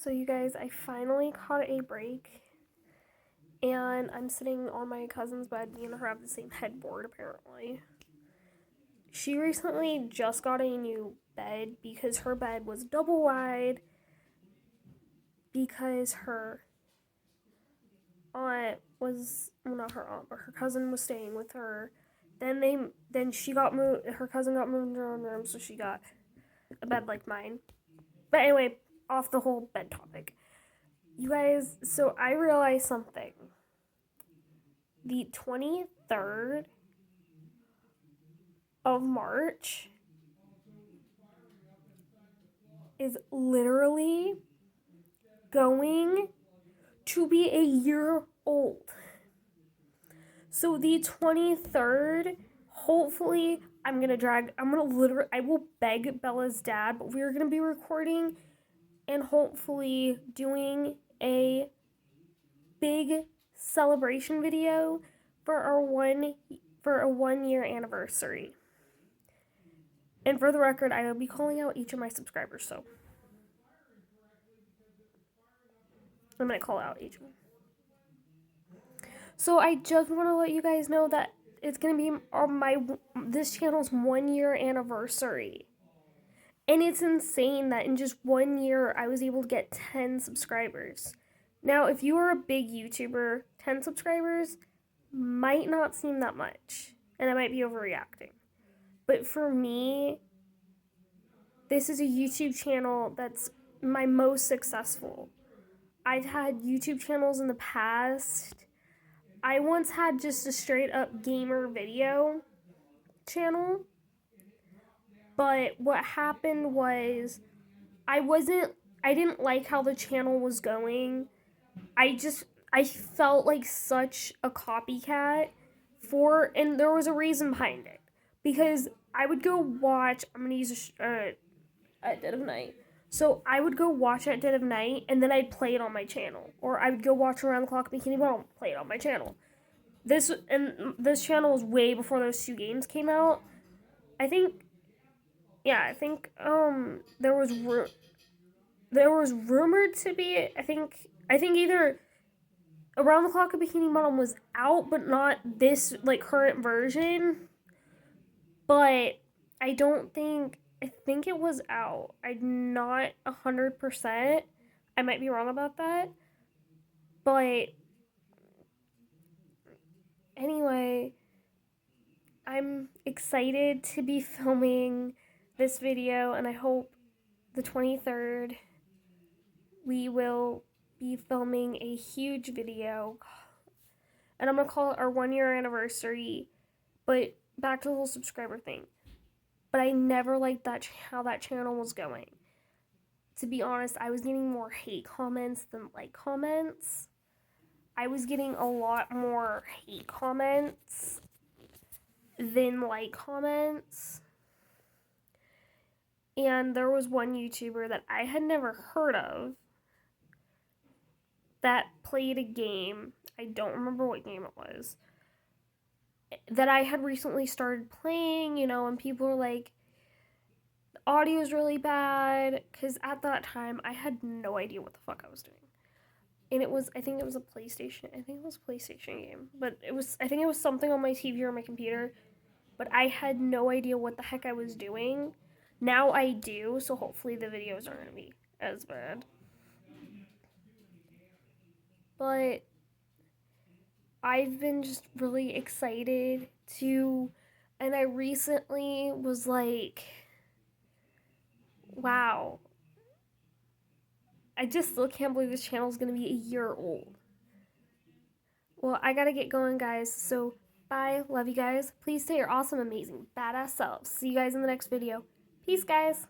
So you guys, I finally caught a break and I'm sitting on my cousin's bed. Me and her have the same headboard apparently. She recently just got a new bed because her bed was double wide because her aunt was, well, not her aunt, but her cousin was staying with her. Then she got moved, her cousin got moved in her own room, so she got a bed like mine. But anyway, off the whole bed topic. You guys, so I realized something. The 23rd of March is literally going to be a year old. So the 23rd, hopefully, I will beg Bella's dad, but we're going to be recording and hopefully doing a big celebration video for a 1 year anniversary. And for the record, I will be calling out each of my subscribers, so I'm going to call out each of them. So I just want to let you guys know that it's going to be this channel's 1 year anniversary. And it's insane that in just 1 year, I was able to get 10 subscribers. Now, if you are a big YouTuber, 10 subscribers might not seem that much, and I might be overreacting. But for me, this is a YouTube channel that's my most successful. I've had YouTube channels in the past. I once had just a straight up gamer video channel. But what happened was I didn't like how the channel was going. I felt like such a copycat and there was a reason behind it. Because I would go watch, I'm going to use at dead of night. So I would go watch at dead of night and then I'd play it on my channel. Or I would go watch Around the Clock Bikini Bottom, play it on my channel. This channel was way before those two games came out. I think there was rumored to be, I think either Around the Clock of Bikini Bottom was out, but not this current version. But I think it was out. I'm not 100%. I might be wrong about that. But anyway, I'm excited to be filming this video, and I hope the 23rd we will be filming a huge video, and I'm gonna call it our 1 year anniversary. But back to the whole subscriber thing. But I never liked how that channel was going. To be honest, I was getting more hate comments than like comments. I was getting a lot more hate comments than like comments. And there was one YouTuber that I had never heard of that played a game. I don't remember what game it was. That I had recently started playing, and people were like, the audio is really bad. Because at that time, I had no idea what the fuck I was doing. And I think it was a PlayStation game. But I think it was something on my TV or my computer. But I had no idea what the heck I was doing. Now I do, so hopefully the videos aren't going to be as bad. But I've been just really excited and I recently was like, wow, I just still can't believe this channel is going to be a year old. Well, I gotta get going, guys, so bye, love you guys. Please stay your awesome, amazing, badass selves. See you guys in the next video. Peace, guys.